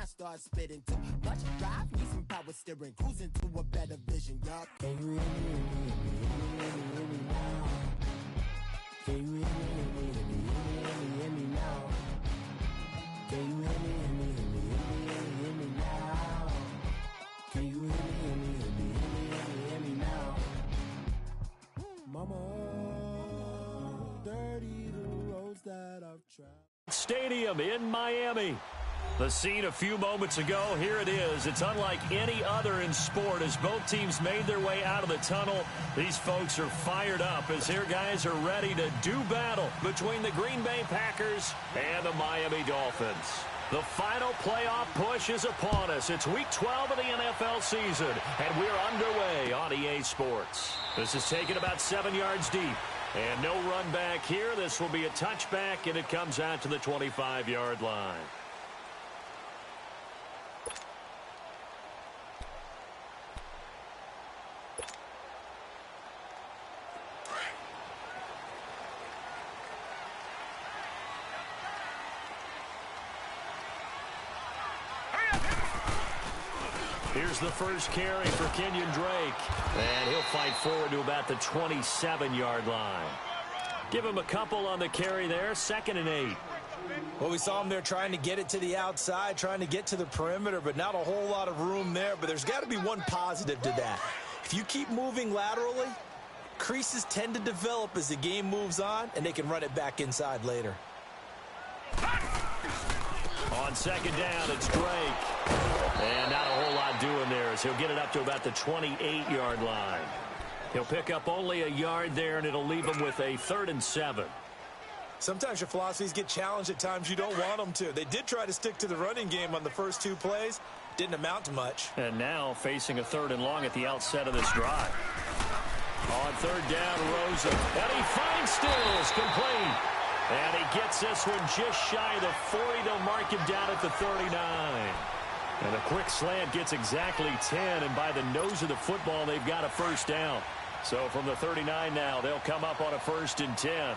I start spitting too much drive, need some power steering, cruising to a better vision, y'all. Can you hear me, hear me now? Can you hear me, hear me now? Can you hear me, hear me now? Can you hear me, hear me now? Mama, dirty the roads that I've traveled. Stadium in Miami. The scene a few moments ago, here it is. It's unlike any other in sport as both teams made their way out of the tunnel. These folks are fired up as their guys are ready to do battle between the Green Bay Packers and the Miami Dolphins. The final playoff push is upon us. It's week 12 of the NFL season, and we're underway on EA Sports. This is taken about 7 yards deep. And no run back here. This will be a touchback, and it comes out to the 25-yard line. Here's the first carry for Kenyon Drake. And he'll fight forward to about the 27-yard line. Give him a couple on the carry there. 2nd and 8. Well, we saw him there trying to get it to the outside, trying to get to the perimeter, but not a whole lot of room there. But there's got to be one positive to that. If you keep moving laterally, creases tend to develop as the game moves on, and they can run it back inside later. On 2nd down, it's Drake. And not a whole lot doing there as he'll get it up to about the 28-yard line. He'll pick up only a yard there, and it'll leave him with a 3rd and 7. Sometimes your philosophies get challenged at times you don't want them to. They did try to stick to the running game on the first 2 plays. Didn't amount to much. And now facing a 3rd and long at the outset of this drive. On 3rd down, Rosen. And he finds Stills complete. And he gets this one just shy of the 40. They'll mark him down at the 39. And a quick slant gets exactly 10. And by the nose of the football, they've got a 1st down. So from the 39 now, they'll come up on a 1st and 10.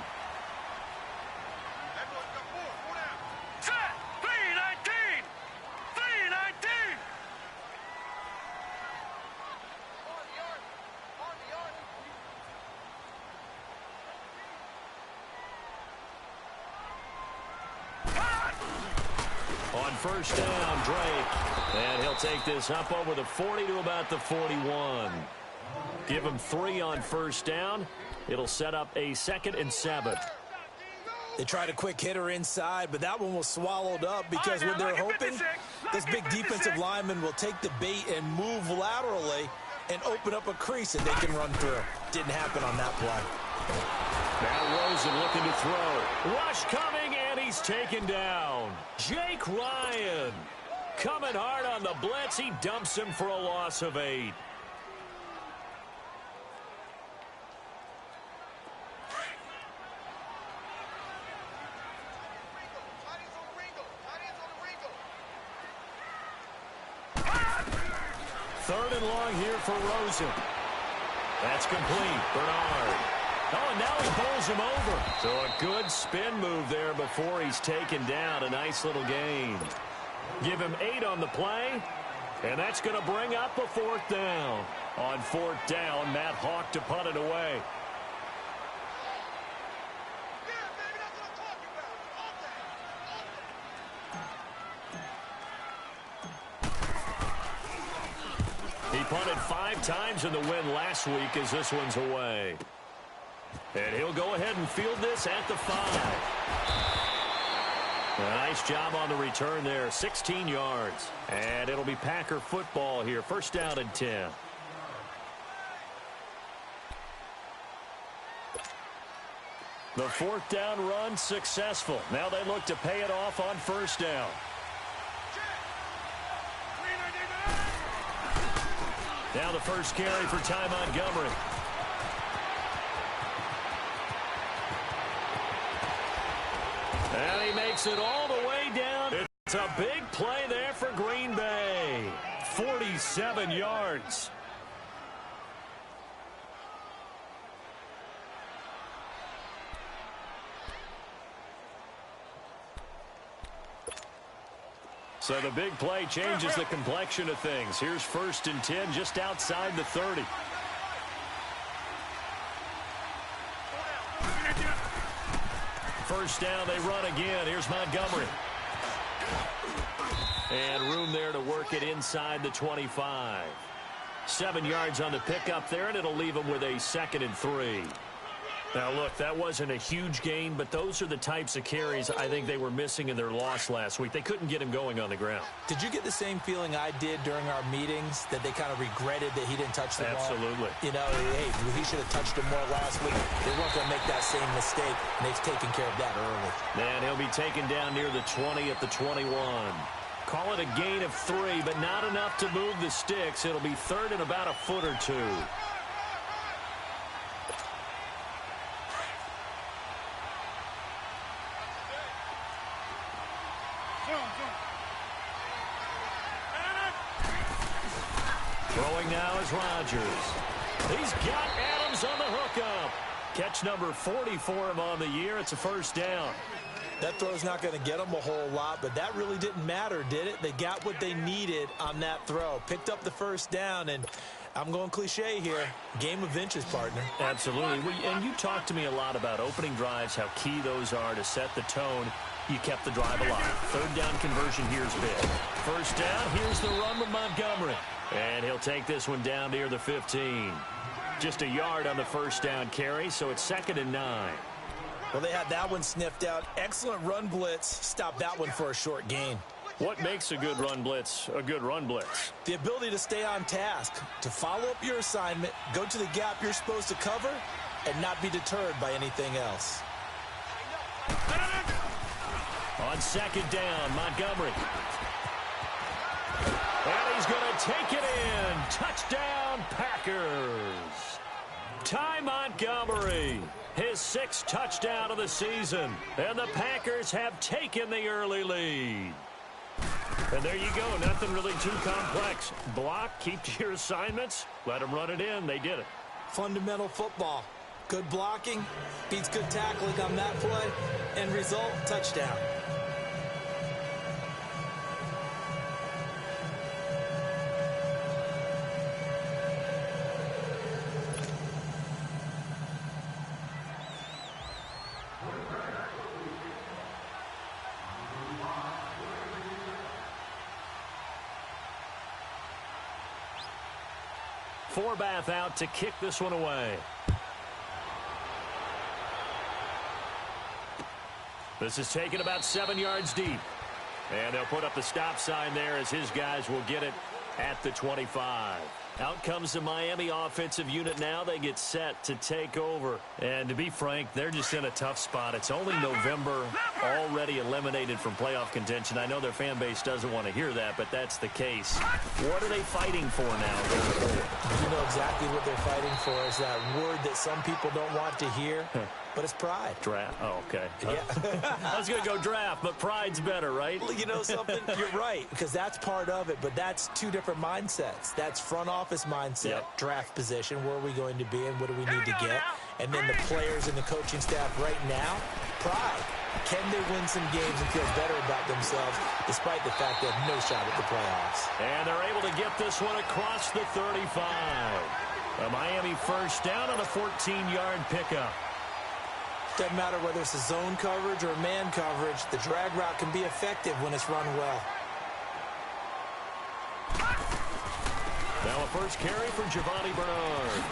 On 1st down, Drake. And he'll take this up over the 40 to about the 41. Give him 3 on 1st down. It'll set up a 2nd and 7. They tried a quick hitter inside, but that one was swallowed up because when they're hoping this big defensive lineman will take the bait and move laterally and open up a crease that they can run through. Didn't happen on that play. Now Rosen looking to throw. Rush coming, and he's taken down. Jake Ryan coming hard on the blitz. He dumps him for a loss of 8. Third and long here for Rosen. That's complete. Bernard. Oh, and now he bowls him over. So a good spin move there before he's taken down. A nice little gain. Give him 8 on the play. And that's going to bring up a 4th down. On 4th down, Matt Hawk to punt it away. He punted 5 times in the win last week as this one's away. And he'll go ahead and field this at the 5. A nice job on the return there, 16 yards. And it'll be Packer football here, 1st down and 10. The 4th down run successful. Now they look to pay it off on 1st down. Now the first carry for Ty Montgomery. And he makes it all the way down. It's a big play there for Green Bay. 47 yards. So the big play changes the complexion of things. Here's 1st and 10 just outside the 30. First down, they run again. Here's Montgomery. And room there to work it inside the 25. 7 yards on the pickup there, and it'll leave them with a 2nd and 3. Now, look, that wasn't a huge gain, but those are the types of carries I think they were missing in their loss last week. They couldn't get him going on the ground. Did you get the same feeling I did during our meetings, that they kind of regretted that he didn't touch the ball? Absolutely. You know, hey, he should have touched him more last week. They weren't going to make that same mistake, and they've taken care of that early. And he'll be taken down near the 20 at the 21. Call it a gain of 3, but not enough to move the sticks. It'll be 3rd and about a foot or 2. Throwing now is Rodgers. He's got Adams on the hookup. Catch number 40 for him on the year. It's a 1st down. That throw's not going to get them a whole lot, but that really didn't matter, did it? They got what they needed on that throw. Picked up the 1st down, and I'm going cliche here. Game of inches, partner. Absolutely. And you talked to me a lot about opening drives, how key those are to set the tone. You kept the drive alive. 3rd down conversion here's big. 1st down, here's the run with Montgomery. And he'll take this one down near the 15. Just a yard on the 1st down carry, so it's 2nd and 9. Well, they had that one sniffed out. Excellent run blitz. Stopped that one for a short gain. What makes a good run blitz a good run blitz? The ability to stay on task, to follow up your assignment, go to the gap you're supposed to cover, and not be deterred by anything else. On 2nd down, Montgomery. And he's going to take it in. Touchdown, Packers. Ty Montgomery, his 6th touchdown of the season. And the Packers have taken the early lead. And there you go. Nothing really too complex. Block, keep to your assignments, let them run it in. They did it. Fundamental football. Good blocking beats good tackling on that play. End result, touchdown. Forbath out to kick this one away. This is taken about 7 yards deep. And they'll put up the stop sign there as his guys will get it at the 25. Out comes the Miami offensive unit now. They get set to take over. And to be frank, they're just in a tough spot. It's only November, already eliminated from playoff contention. I know their fan base doesn't want to hear that, but that's the case. What are they fighting for now? You know exactly what they're fighting for is that word that some people don't want to hear, but it's pride. Draft. Oh, okay. Yeah. I was going to go draft, but pride's better, right? Well, you know something? You're right, because that's part of it, but that's two different mindsets. That's front office mindset, draft position, where are we going to be and what do we need to get? And then the players and the coaching staff right now, pride. Can they win some games and feel better about themselves despite the fact they have no shot at the playoffs? And they're able to get this one across the 35. A Miami 1st down on a 14-yard pickup. Doesn't matter whether it's a zone coverage or man coverage, the drag route can be effective when it's run well. Now a first carry for Giovanni Bernard.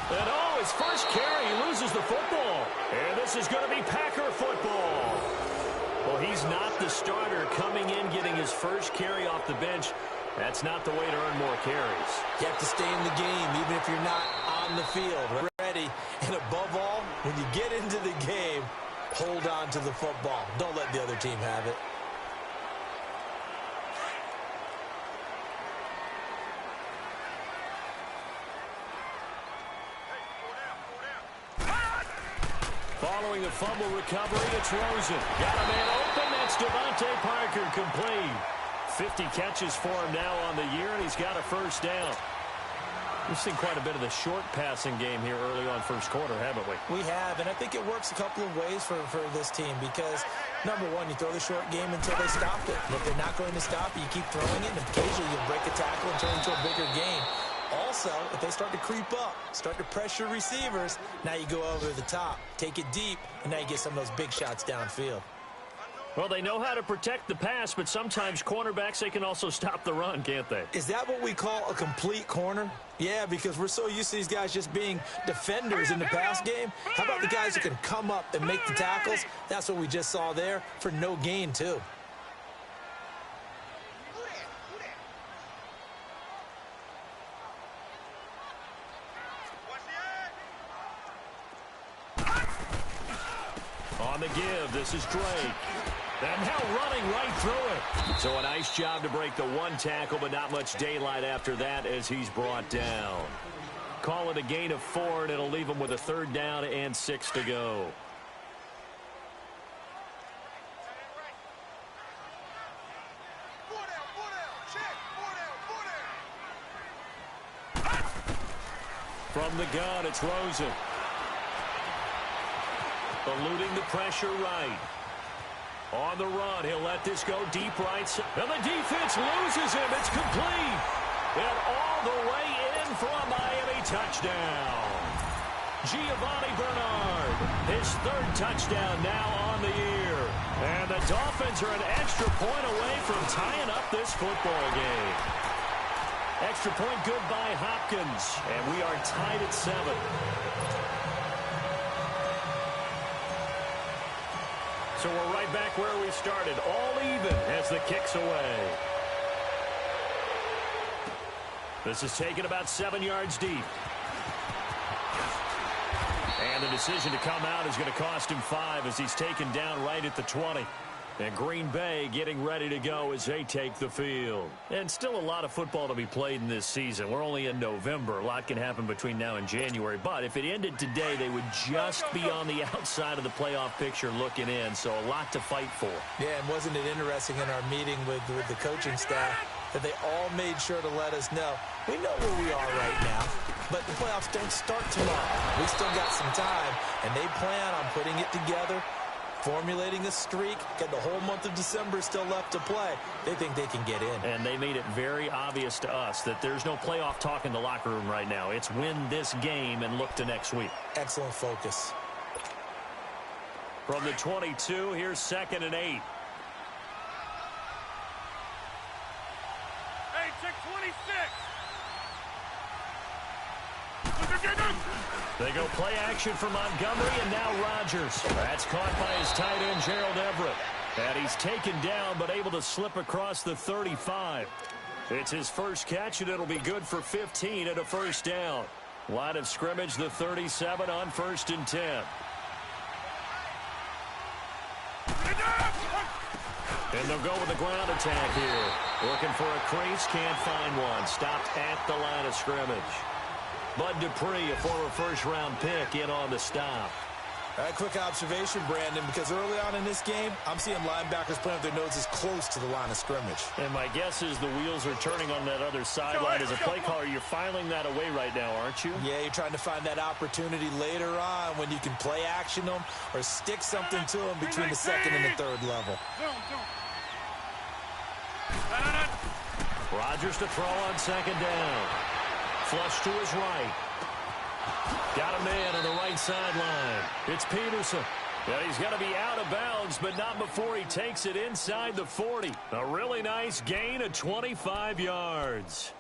And his first carry, he loses the football. And this is going to be Packer football. Well, he's not the starter coming in, getting his first carry off the bench. That's not the way to earn more carries. You have to stay in the game, even if you're not on the field. Ready. And above all, when you get into the game, hold on to the football. Don't let the other team have it. Following the fumble recovery, it's Rosen. Got a man open. That's Devontae Parker complete. 50 catches for him now on the year, and he's got a first down. We've seen quite a bit of the short passing game here early on first quarter, haven't we? We have, and I think it works a couple of ways for this team because Number one, you throw the short game until they stop it. And if they're not going to stop it, you keep throwing it, and occasionally you'll break a tackle and turn it into a bigger game. Also, if they start to creep up, start to pressure receivers, now you go over the top, take it deep, and now you get some of those big shots downfield. Well, they know how to protect the pass, but sometimes cornerbacks, they can also stop the run, can't they? Is that what we call a complete corner? Yeah, because we're so used to these guys just being defenders in the pass game. How about the guys who can come up and make the tackles? That's what we just saw there for no gain, too. On the give, this is Drake. And now running right through it. So a nice job to break the one tackle, but not much daylight after that as he's brought down. Call it a gain of 4, and it'll leave him with a 3rd down and 6 to go. From the gun, it's Rosen. Eluding the pressure right. On the run, he'll let this go deep right. And the defense loses him. It's complete. And all the way in for a Miami touchdown. Giovanni Bernard, his 3rd touchdown now on the year. And the Dolphins are an extra point away from tying up this football game. Extra point good by Hopkins. And we are tied at 7. So we're right back where we started, all even as the kick's away. This is taken about 7 yards deep. And the decision to come out is going to cost him 5 as he's taken down right at the 20. And Green Bay getting ready to go as they take the field. And still a lot of football to be played in this season. We're only in November. A lot can happen between now and January. But if it ended today, they would just be on the outside of the playoff picture looking in. So a lot to fight for. Yeah, and wasn't it interesting in our meeting with the coaching staff that they all made sure to let us know, we know where we are right now, but the playoffs don't start tomorrow. We still got some time, and they plan on putting it together, formulating a streak, got the whole month of December still left to play. They think they can get in. And they made it very obvious to us that there's no playoff talk in the locker room right now. It's win this game and look to next week. Excellent focus. From the 22, here's 2nd and 8. Hey, check 26. They go play action for Montgomery, and now Rodgers. That's caught by his tight end, Gerald Everett. And he's taken down, but able to slip across the 35. It's his first catch, and it'll be good for 15 and a 1st down. Line of scrimmage, the 37 on 1st and 10. And they'll go with the ground attack here. Looking for a crease, can't find one. Stopped at the line of scrimmage. Bud Dupree, a former 1st-round pick, in on the stop. All right, quick observation, Brandon, because early on in this game, I'm seeing linebackers putting up their noses close to the line of scrimmage. And my guess is the wheels are turning on that other sideline. As a play caller, you're filing that away right now, aren't you? Yeah, you're trying to find that opportunity later on when you can play action them or stick something to them between the 2nd and the 3rd level. Rodgers to throw on 2nd down. Flush to his right. Got a man on the right sideline. It's Peterson. Yeah, he's going to be out of bounds, but not before he takes it inside the 40. A really nice gain of 25 yards.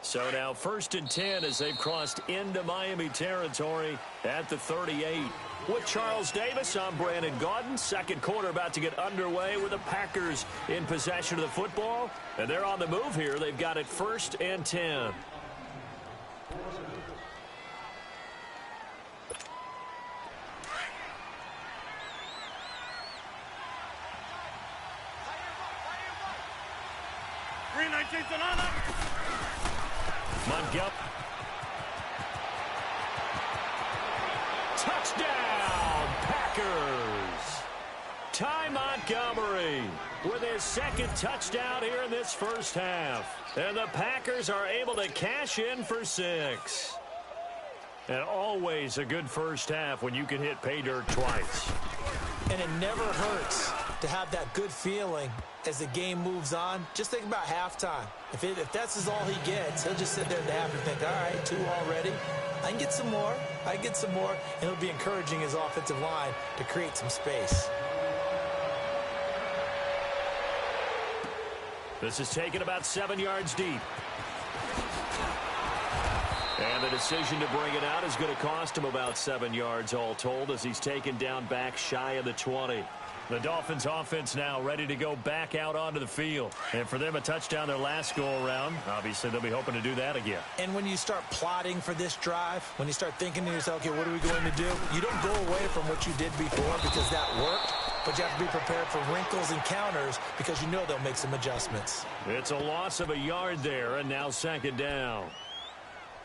So now 1st and 10 as they've crossed into Miami territory at the 38. With Charles Davis, I'm Brandon Gaudin. 2nd quarter about to get underway with the Packers in possession of the football. And they're on the move here. They've got it 1st and 10. Montgomery. Touchdown, Packers. Ty Montgomery with his 2nd touchdown here in this 1st half. And the Packers are able to cash in for 6. And always a good first half when you can hit pay dirt twice. And it never hurts to have that good feeling as the game moves on. Just think about halftime. If that's all he gets, he'll just sit there at the half and think, all right, 2 already. I can get some more. I can get some more. And he'll be encouraging his offensive line to create some space. This is taken about 7 yards deep. And the decision to bring it out is going to cost him about 7 yards all told as he's taken down back shy of the 20. The Dolphins offense now ready to go back out onto the field. And for them, a touchdown their last go-around. Obviously, they'll be hoping to do that again. And when you start plotting for this drive, when you start thinking to yourself, okay, what are we going to do? You don't go away from what you did before because that worked. But you have to be prepared for wrinkles and counters because you know they'll make some adjustments. It's a loss of a yard there, and now 2nd down.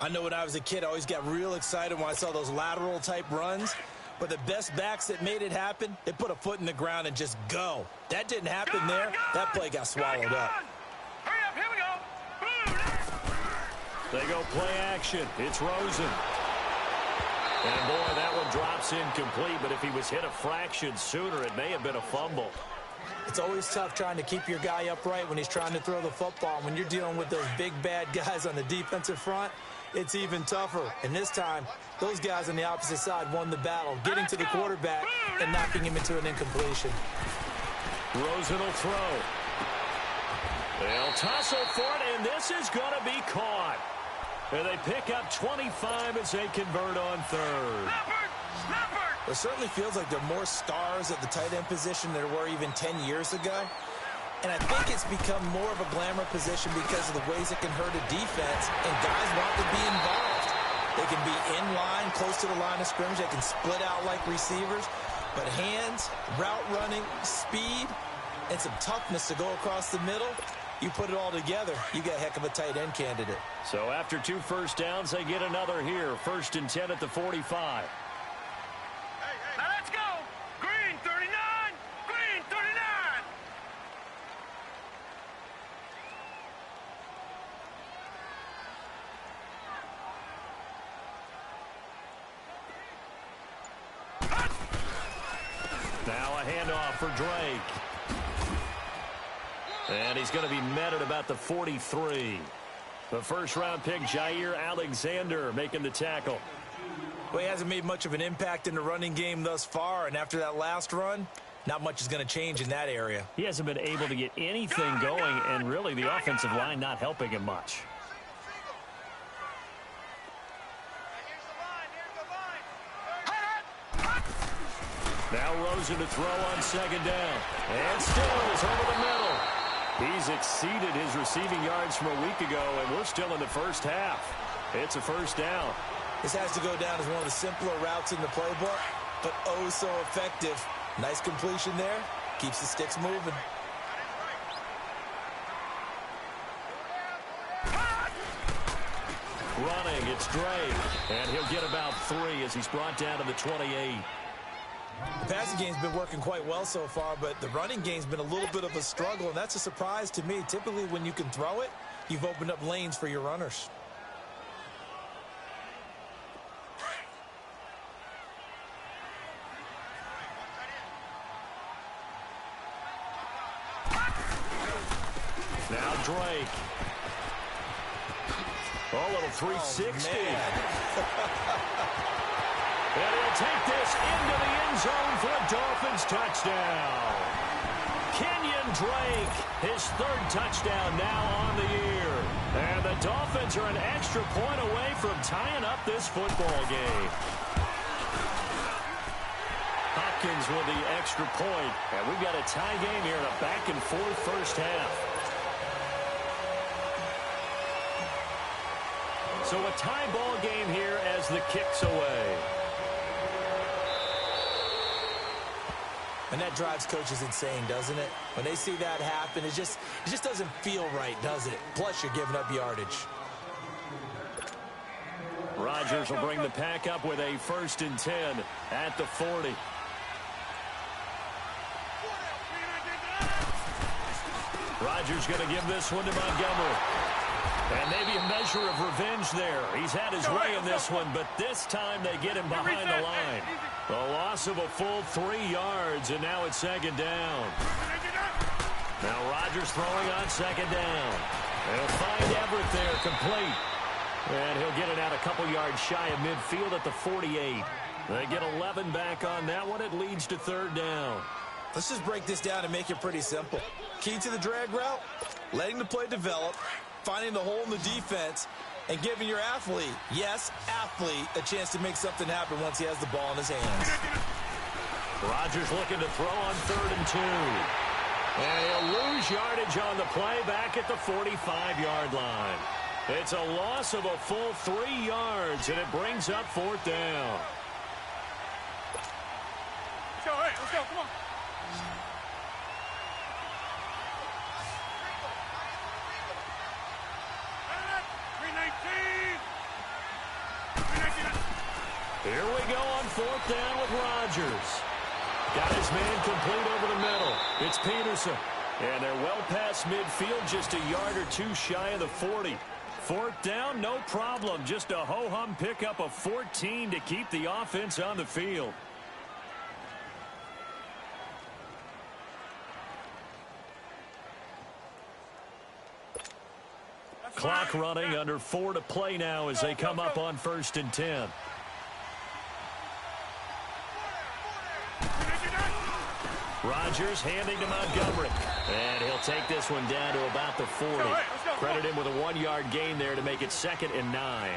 I know when I was a kid, I always got real excited when I saw those lateral-type runs. But the best backs that made it happen, they put a foot in the ground and just go. That didn't happen there. That play got swallowed up. Hurry up, here we go. They go play action. It's Rosen. And, boy, that one drops incomplete. But if he was hit a fraction sooner, it may have been a fumble. It's always tough trying to keep your guy upright when he's trying to throw the football. When you're dealing with those big, bad guys on the defensive front, it's even tougher. And this time, those guys on the opposite side won the battle, getting to the quarterback and knocking him into an incompletion. Rosen will throw. They'll tussle for it, and this is going to be caught. And they pick up 25 as they convert on 3rd. It certainly feels like there are more stars at the tight end position than there were even 10 years ago. And I think it's become more of a glamour position because of the ways it can hurt a defense, and guys want to be involved. They can be in line, close to the line of scrimmage. They can split out like receivers. But hands, route running, speed, and some toughness to go across the middle, you put it all together, you got a heck of a tight end candidate. So after 2 first downs, they get another here. 1st and 10 at the 45. Now let's go. Green 39. Green 39. Now a handoff for Drake. And he's going to be met at about the 43. The first-round pick, Jair Alexander, making the tackle. Well, he hasn't made much of an impact in the running game thus far, and after that last run, not much is going to change in that area. He hasn't been able to get anything going, and really the offensive line not helping him much. Now Rosen to throw on 2nd down. And Stills over the middle. He's exceeded his receiving yards from a week ago, and we're still in the first half. It's a 1st down. This has to go down as one of the simpler routes in the playbook, but oh so effective. Nice completion there. Keeps the sticks moving. Running, it's Drake. And he'll get about 3 as he's brought down to the 28. The passing game's been working quite well so far, but the running game's been a little bit of a struggle, and that's a surprise to me. Typically, when you can throw it, you've opened up lanes for your runners. Now Drake. Oh, little 360. And he'll take this into the end zone for a Dolphins touchdown. Kenyon Drake, his 3rd touchdown now on the year. And the Dolphins are an extra point away from tying up this football game. Hopkins with the extra point. And we've got a tie game here in a back-and-forth first half. So a tie ball game here as the kick's away. And that drives coaches insane, doesn't it? When they see that happen, it just doesn't feel right, does it? Plus, you're giving up yardage. Rodgers will bring the pack up with a 1st and 10 at the 40. Rodgers going to give this one to Montgomery. And maybe a measure of revenge there. He's had his way in this one, but this time they get him behind the line. A loss of a full 3 yards, and now it's second down. Now Rodgers throwing on second down. He'll find Everett there, complete. And he'll get it out a couple yards shy of midfield at the 48. They get 11 back on that one. It leads to third down. Let's just break this down and make it pretty simple. Key to the drag route, letting the play develop, finding the hole in the defense, and giving your athlete, yes, athlete, a chance to make something happen once he has the ball in his hands. Rodgers looking to throw on 3rd and 2. And he'll lose yardage on the play back at the 45-yard line. It's a loss of a full 3 yards, and it brings up 4th down. Let's go, hey, let's go, come on. Here we go on 4th down with Rodgers. Got his man complete over the middle. It's Peterson. And they're well past midfield, just a yard or 2 shy of the 40. 4th down, no problem. Just a ho-hum pickup of 14 to keep the offense on the field. Clock running, under 4 to play now as they come up on 1st and 10. Rodgers handing to Montgomery. And he'll take this one down to about the 40. Credit him with a 1-yard gain there to make it 2nd and 9.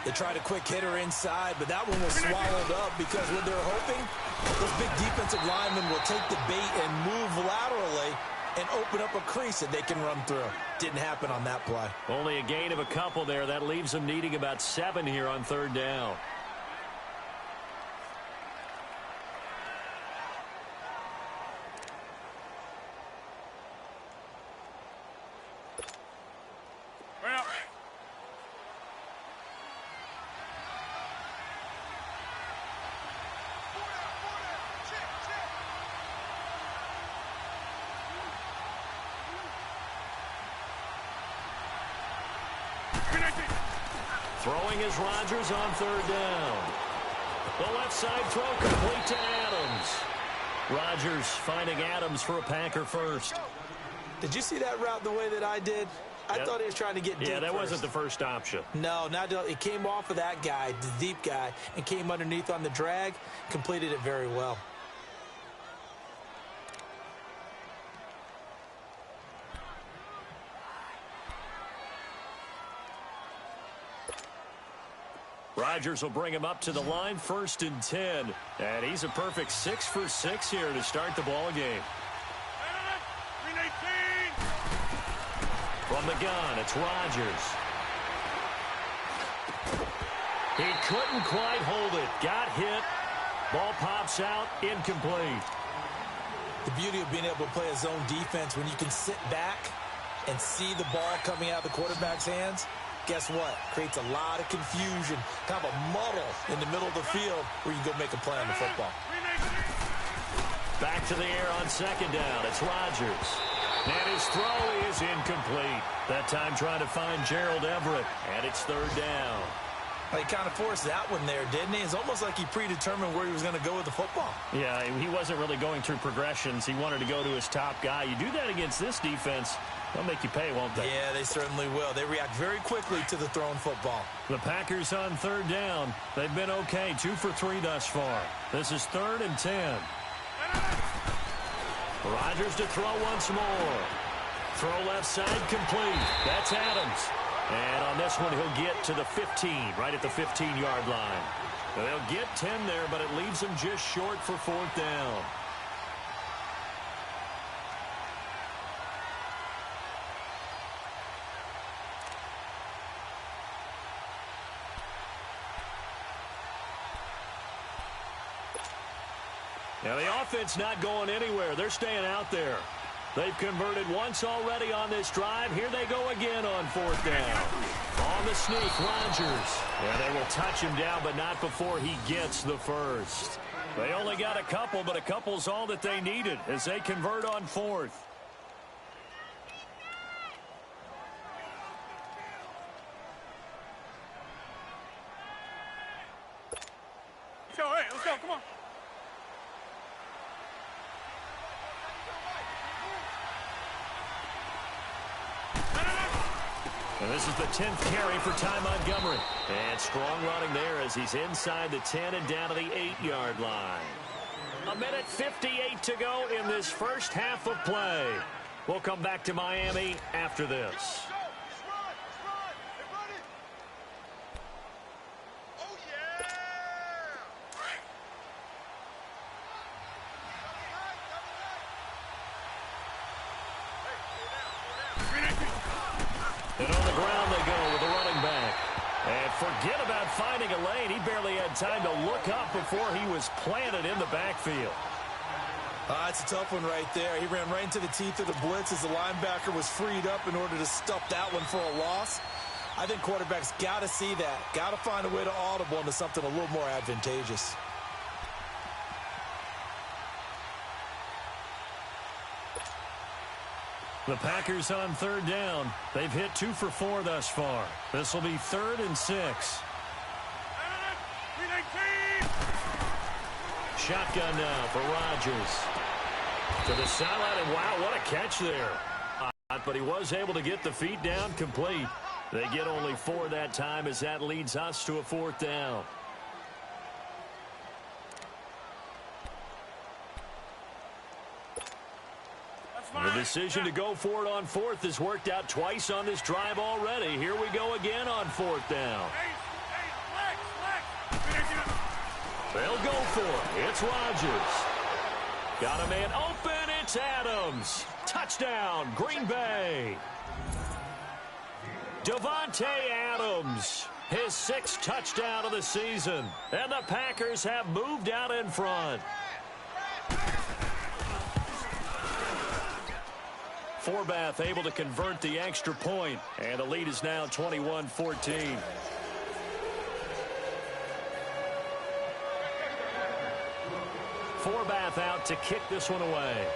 They tried a quick hitter inside, but that one was swallowed up because what they're hoping, those big defensive linemen will take the bait and move laterally and open up a crease that they can run through. Didn't happen on that play. Only a gain of a couple there. That leaves them needing about 7 here on 3rd down. Throwing is Rodgers on 3rd down. The left side throw complete to Adams. Rodgers finding Adams for a Packer first. Did you see that route the way that I did? I thought he was trying to get deep. Yeah, that first. wasn't the first option. No, it came off of that guy, the deep guy, and came underneath on the drag, completed it very well. Rodgers will bring him up to the line, 1st and 10. And he's a perfect 6 for 6 here to start the ball game. From the gun, it's Rodgers. He couldn't quite hold it. Got hit. Ball pops out, incomplete. The beauty of being able to play a zone defense when you can sit back and see the ball coming out of the quarterback's hands. Guess what? Creates a lot of confusion, kind of a muddle in the middle of the field where you can go make a play on the football. Back to the air on 2nd down. It's Rodgers. And his throw is incomplete. That time trying to find Gerald Everett. And it's 3rd down. He kind of forced that one there, didn't he? It's almost like he predetermined where he was going to go with the football. Yeah, he wasn't really going through progressions. He wanted to go to his top guy. You do that against this defense, they'll make you pay, won't they? Yeah, they certainly will. They react very quickly to the thrown football. The Packers on 3rd down. They've been okay, 2 for 3 thus far. This is 3rd and 10. Rodgers to throw once more. Throw left side complete. That's Adams. And on this one, he'll get to the 15, right at the 15-yard line. They'll get 10 there, but it leaves them just short for 4th down. Now, the offense not going anywhere. They're staying out there. They've converted once already on this drive. Here they go again on 4th down. On the sneak, Rodgers. Yeah, they will touch him down, but not before he gets the first. They only got a couple, but a couple's all that they needed as they convert on 4th. And this is the 10th carry for Ty Montgomery. And strong running there as he's inside the 10 and down to the 8-yard line. 1:58 to go in this first half of play. We'll come back to Miami after this. And on the ground they go with the running back. And forget about finding a lane. He barely had time to look up before he was planted in the backfield. It's a tough one right there. He ran right into the teeth of the blitz as the linebacker was freed up in order to stuff that one for a loss. I think quarterbacks got to see that. Got to find a way to audible into something a little more advantageous. The Packers on 3rd down. They've hit 2 for 4 thus far. This will be 3rd and 6. Shotgun now for Rodgers. To the sideline, and wow, what a catch there. But he was able to get the feet down complete. They get only 4 that time as that leads us to a 4th down. The decision to go for it on 4th has worked out twice on this drive already. Here we go again on 4th down. They'll go for it. It's Rodgers. Got a man open. It's Adams. Touchdown, Green Bay. Davante Adams, his 6th touchdown of the season. And the Packers have moved out in front. Forbath able to convert the extra point, and the lead is now 21-14. Forbath out to kick this one away.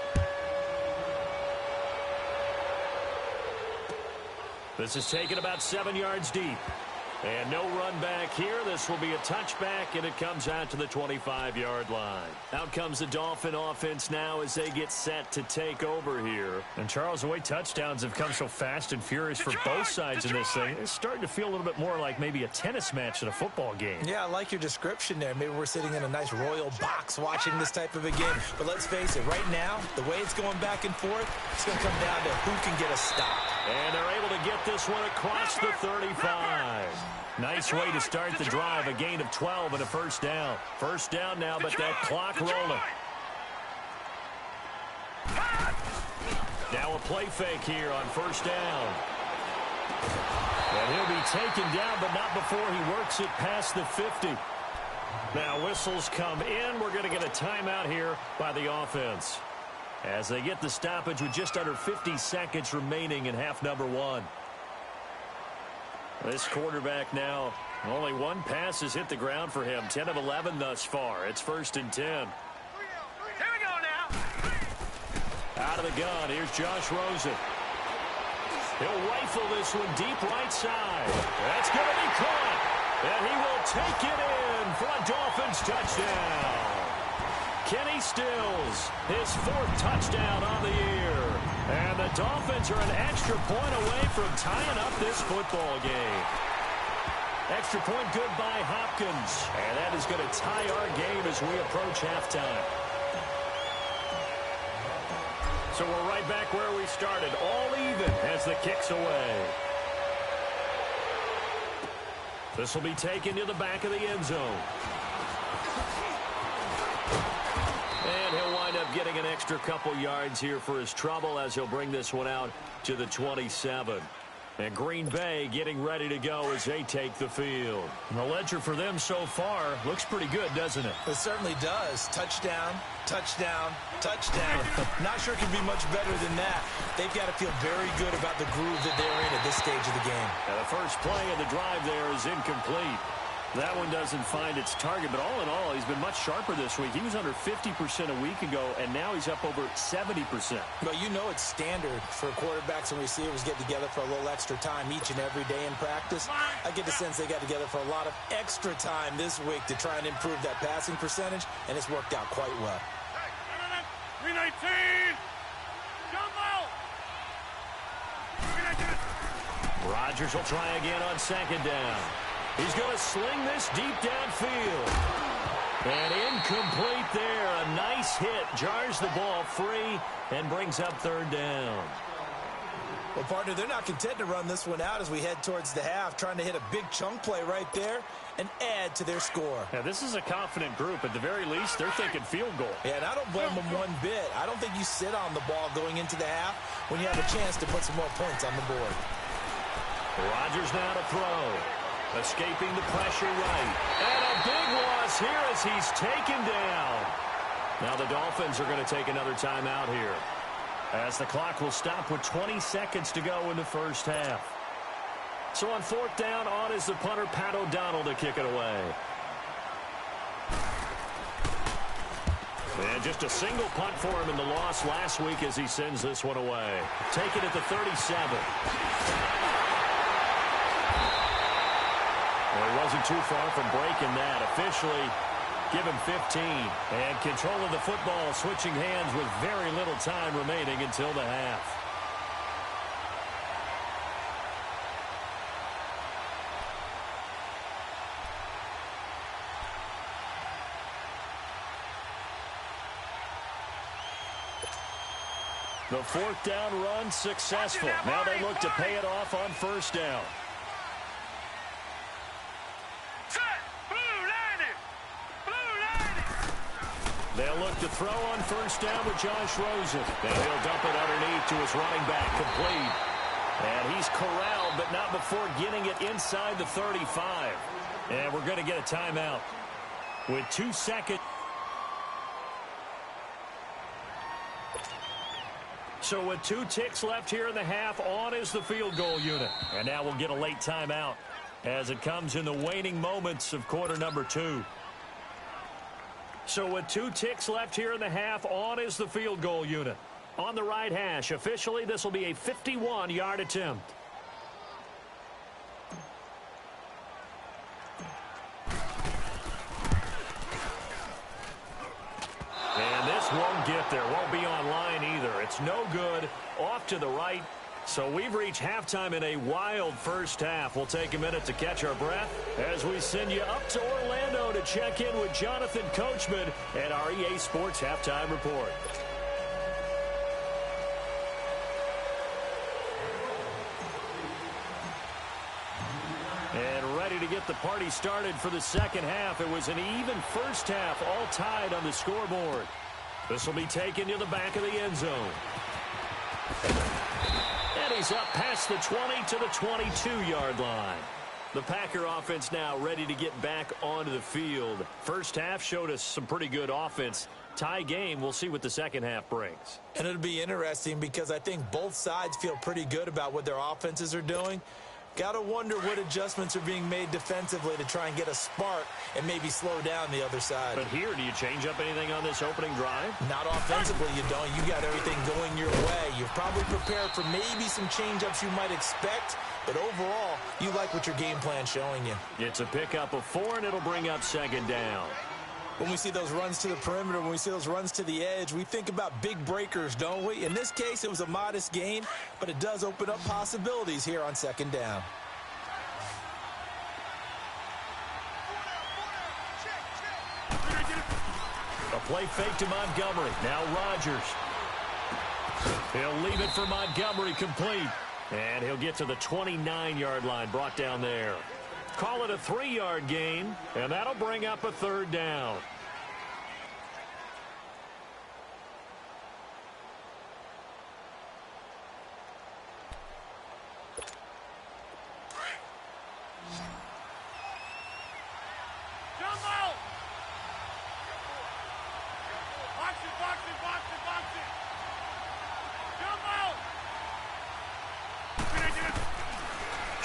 This is taken about 7 yards deep. And no run back here. This will be a touchback, and it comes out to the 25-yard line. Out comes the Dolphin offense now as they get set to take over here. And, Charles, the way touchdowns have come so fast and furious for both sides in this thing, it's starting to feel a little bit more like maybe a tennis match at a football game. Yeah, I like your description there. Maybe we're sitting in a nice royal box watching this type of a game. But let's face it, right now, the way it's going back and forth, it's going to come down to who can get a stop. And they're able to get this one across the 35. Nice way to start the drive. A gain of 12 and a 1st down. 1st down now, but that clock rolling. Now a play fake here on 1st down. And he'll be taken down, but not before he works it past the 50. Now whistles come in. We're going to get a timeout here by the offense, as they get the stoppage with just under 50 seconds remaining in half number 1. This quarterback now, only 1 pass has hit the ground for him. 10 of 11 thus far. It's 1st and 10. Here we go now. Out of the gun, here's Josh Rosen. He'll rifle this one deep right side. That's going to be caught. And he will take it in for a Dolphins touchdown. Kenny Stills, his 4th touchdown on the year. And the Dolphins are an extra point away from tying up this football game. Extra point good by Hopkins. And that is going to tie our game as we approach halftime. So we're right back where we started. All even as the kick's away. This will be taken to the back of the end zone. And he'll wind up getting an extra couple yards here for his trouble as he'll bring this one out to the 27. And Green Bay getting ready to go as they take the field. And the ledger for them so far looks pretty good, doesn't it? It certainly does. Touchdown, touchdown, touchdown. Not sure it can be much better than that. They've got to feel very good about the groove that they're in at this stage of the game. And the first play of the drive there is incomplete. That one doesn't find its target, but all in all, he's been much sharper this week. He was under 50% a week ago, and now he's up over 70%. Well, you know it's standard for quarterbacks and receivers get together for a little extra time each and every day in practice. I get the sense they got together for a lot of extra time this week to try and improve that passing percentage, and it's worked out quite well. 319! Jump out! 319! Rodgers will try again on second down. He's going to sling this deep downfield. And incomplete there. A nice hit. Jars the ball free and brings up third down. Well, partner, they're not content to run this one out as we head towards the half, trying to hit a big chunk play right there and add to their score. Yeah, this is a confident group. At the very least, they're thinking field goal. Yeah, and I don't blame them one bit. I don't think you sit on the ball going into the half when you have a chance to put some more points on the board. Rodgers now to throw. Escaping the pressure right. And a big loss here as he's taken down. Now the Dolphins are going to take another timeout here, as the clock will stop with 20 seconds to go in the first half. So on fourth down, on is the punter, Pat O'Donnell, to kick it away. And just a single punt for him in the loss last week as he sends this one away. Take it at the 37. Well, he wasn't too far from breaking that. Officially, give him 15. And control of the football switching hands with very little time remaining until the half. The fourth down run successful. Now they look to pay it off on first down. They'll look to throw on first down with Josh Rosen. And he'll dump it underneath to his running back, complete. And he's corralled, but not before getting it inside the 35. And we're going to get a timeout with 2 seconds. So with 2 ticks left here in the half, on is the field goal unit. And now we'll get a late timeout as it comes in the waning moments of quarter number 2. So with 2 ticks left here in the half, on is the field goal unit. On the right hash, officially this will be a 51-yard attempt. And this won't get there, won't be online either. It's no good, off to the right. So we've reached halftime in a wild first half. We'll take a minute to catch our breath as we send you up to Orlando to check in with Jonathan Coachman and our EA Sports Halftime Report. And ready to get the party started for the second half. It was an even first half, all tied on the scoreboard. This will be taken to the back of the end zone. And he's up past the 20 to the 22-yard line. The Packer offense now ready to get back onto the field. First half showed us some pretty good offense. Tie game, we'll see what the second half brings. And it'll be interesting because I think both sides feel pretty good about what their offenses are doing. Got to wonder what adjustments are being made defensively to try and get a spark and maybe slow down the other side. But here, do you change up anything on this opening drive? Not offensively, you don't. You got everything going your way. You've probably prepared for maybe some change-ups you might expect, but overall, you like what your game plan's showing you. It's a pickup of 4, and it'll bring up second down. When we see those runs to the perimeter, when we see those runs to the edge, we think about big breakers, don't we? In this case, it was a modest gain, but it does open up possibilities here on second down. A play fake to Montgomery. Now Rodgers. He'll leave it for Montgomery, complete. And he'll get to the 29-yard line, brought down there. Call it a 3-yard gain, and that'll bring up a third down.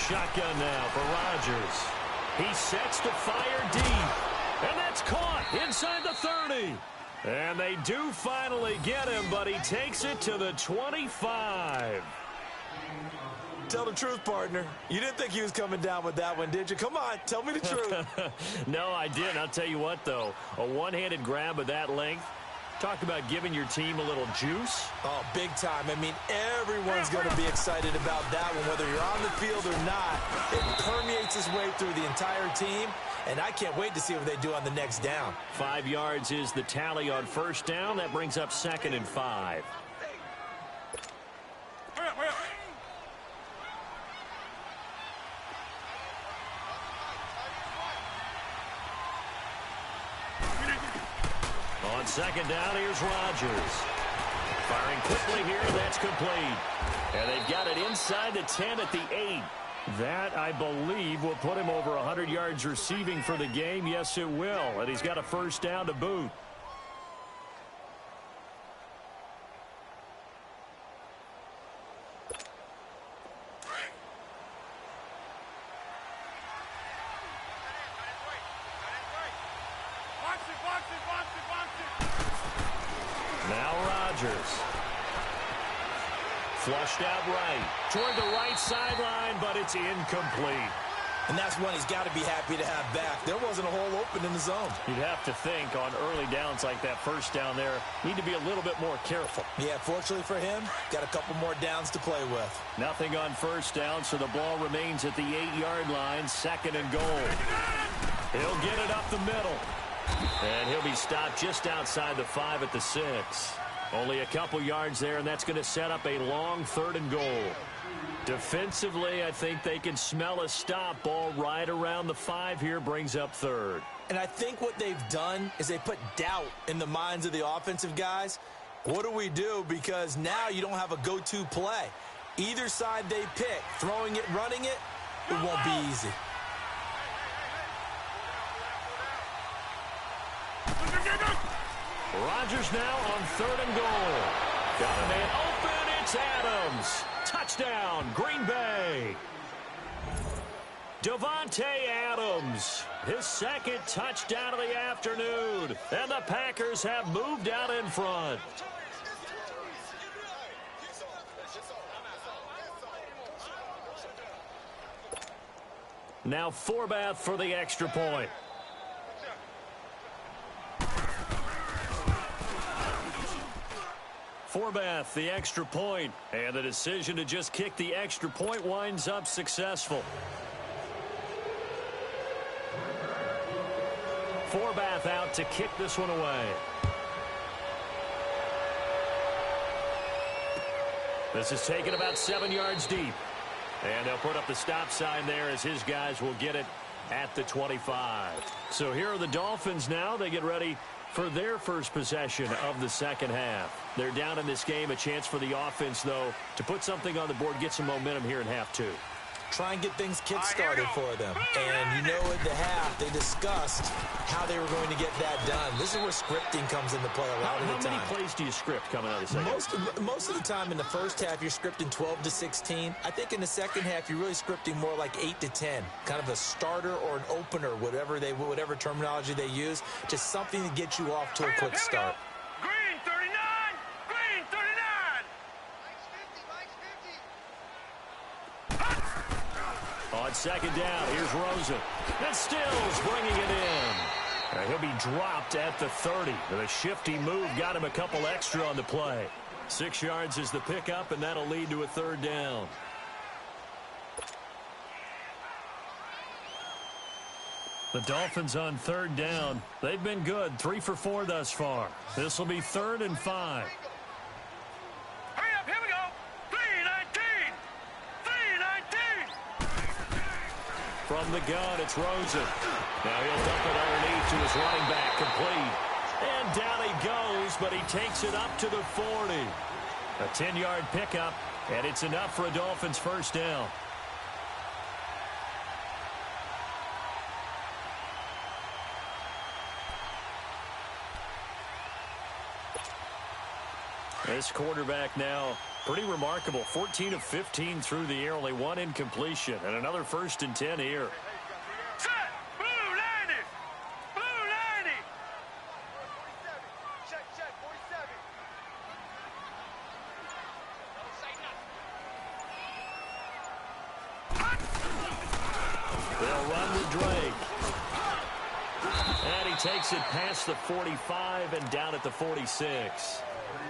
Shotgun now for Rodgers. He sets to fire deep. And that's caught inside the 30. And they do finally get him, but he takes it to the 25. Tell the truth, partner. You didn't think he was coming down with that one, did you? Come on, tell me the truth. No, I didn't. I'll tell you what, though. A one-handed grab of that length, Talk about giving your team a little juice. Oh, big time. I mean, everyone's going to be excited about that one, whether you're on the field or not. It permeates its way through the entire team, and I can't wait to see what they do on the next down. 5 yards is the tally on first down. That brings up 2nd and 5. On 2nd down, here's Rodgers. Firing quickly here, that's complete. And they've got it inside the 10 at the 8. That, I believe, will put him over 100 yards receiving for the game. Yes, it will. And he's got a first down to boot. Now Rodgers. Flushed out right. Toward the right sideline, but it's incomplete. And that's one he's got to be happy to have back. There wasn't a hole open in the zone. You'd have to think on early downs like that first down there, need to be a little bit more careful. Yeah, fortunately for him, got a couple more downs to play with. Nothing on first down, so the ball remains at the 8-yard line, 2nd and goal. He'll get it up the middle. And he'll be stopped just outside the 5 at the 6. Only a couple yards there, and that's going to set up a long 3rd and goal. Defensively, I think they can smell a stop. Ball right around the 5 here, brings up 3rd. And I think what they've done is they put doubt in the minds of the offensive guys. What do we do? Because now you don't have a go-to play. Either side they pick, throwing it, running it, it won't be easy. Rodgers now on 3rd and goal. Got a man open. It's Adams. Touchdown, Green Bay. Davante Adams, his 2nd touchdown of the afternoon. And the Packers have moved out in front. Now Forbath for the extra point. Forbath, the extra point, and the decision to just kick the extra point winds up successful. Forbath out to kick this one away. This is taken about 7 yards deep. And they'll put up the stop sign there as his guys will get it at the 25. So here are the Dolphins now. They get ready for their first possession of the second half. They're down in this game. A chance for the offense, though, to put something on the board, get some momentum here in half 2. Try and get things kick-started for them. And you know at the half, they discussed how they were going to get that done. This is where scripting comes into play a lot of the time. How many plays do you script coming out of the second? Most of the time in the first half, you're scripting 12 to 16. I think in the second half, you're really scripting more like 8 to 10. Kind of a starter or an opener, whatever terminology they use. Just something to get you off to a quick start. Green 39! Green 39! On second down, here's Rosen. And Stills bringing it in. He'll be dropped at the 30. The shifty move got him a couple extra on the play. 6 yards is the pickup, and that'll lead to a 3rd down. The Dolphins on 3rd down. They've been good, 3 for 4 thus far. This will be 3rd and 5. Hurry up, here we go! 3-19! 3-19! From the gun, it's Rosen. Now he'll dump it underneath to his running back, complete. And down he goes, but he takes it up to the 40. A 10-yard pickup, and it's enough for a Dolphins first down. This quarterback now, pretty remarkable. 14 of 15 through the air, only 1 incompletion, and another 1st and 10 here. Set! Blue 90! Blue 90! Check, 47. Don't say nothing. They'll run with Drake. And he takes it past the 45 and down at the 46.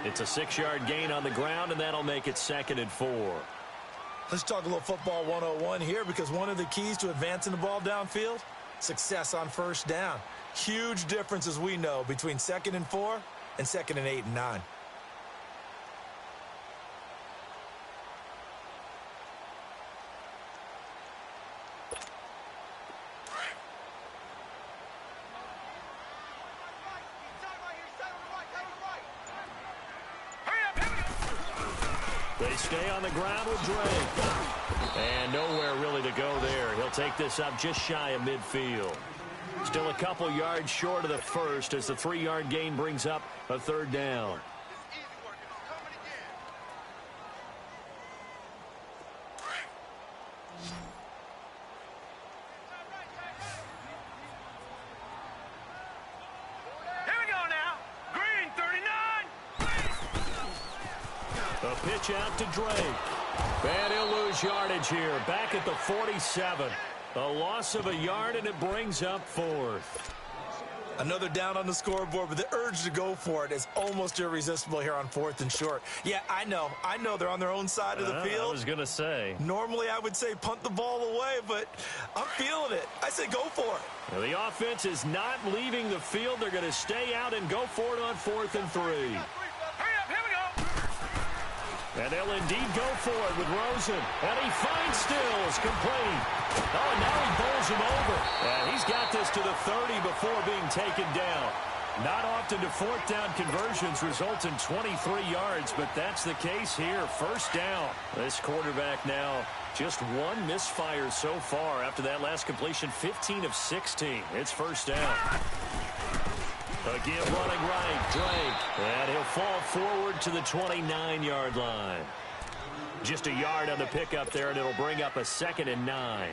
It's a 6-yard gain on the ground, and that'll make it 2nd and 4. Let's talk a little football 101 here, because one of the keys to advancing the ball downfield, success on first down. Huge difference, as we know, between 2nd and 4 and 2nd and 8 and 9. They stay on the ground with Drake. And nowhere really to go there. He'll take this up just shy of midfield. Still a couple yards short of the first as the 3-yard gain brings up a 3rd down. A pitch out to Drake. And he'll lose yardage here. Back at the 47. A loss of a yard, and it brings up 4th. Another down on the scoreboard, but the urge to go for it is almost irresistible here on 4th and short. Yeah, I know they're on their own side of the field. I was going to say. Normally, I would say punt the ball away, but I'm feeling it. I say go for it. Now, the offense is not leaving the field. They're going to stay out and go for it on 4th and 3. And they'll indeed go for it with Rosen. And he finds Stills, complete. Oh, and now he bowls him over. And he's got this to the 30 before being taken down. Not often do 4th down conversions result in 23 yards, but that's the case here. 1st down. This quarterback now just 1 misfire so far after that last completion, 15 of 16. It's 1st down. Again, running right, Drake. And he'll fall forward to the 29-yard line. Just a yard on the pickup there, and it'll bring up a 2nd and 9.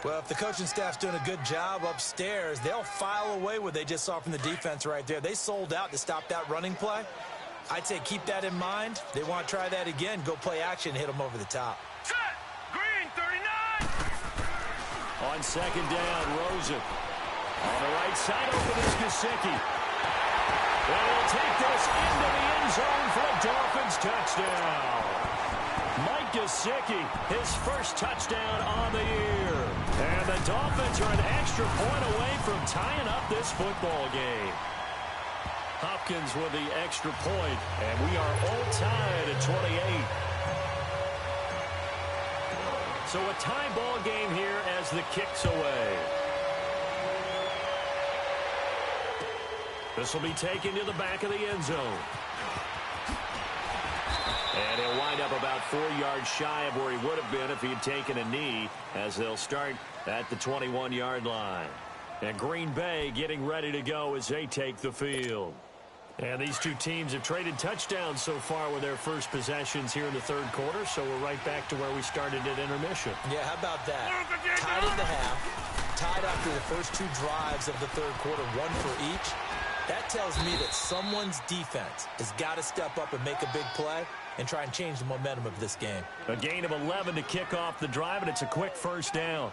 Well, if the coaching staff's doing a good job upstairs, they'll file away what they just saw from the defense right there. They sold out to stop that running play. I'd say keep that in mind. They want to try that again. Go play action, hit them over the top. Set! Green, 39! On 2nd down, Rosen. On the right side, open is Gesicki. And he'll take this into the end zone for a Dolphins touchdown. Mike Gesicki, his first touchdown on the year. And the Dolphins are an extra point away from tying up this football game. Hopkins with the extra point, and we are all tied at 28. So a tie ball game here as the kick's away. This will be taken to the back of the end zone. And he'll wind up about 4 yards shy of where he would have been if he had taken a knee, as they'll start at the 21-yard line. And Green Bay getting ready to go as they take the field. And these two teams have traded touchdowns so far with their first possessions here in the 3rd quarter, so we're right back to where we started at intermission. Yeah, how about that? Tied at the half, tied after the first 2 drives of the 3rd quarter, 1 for each. That tells me that someone's defense has got to step up and make a big play and try and change the momentum of this game. A gain of 11 to kick off the drive, and it's a quick 1st down.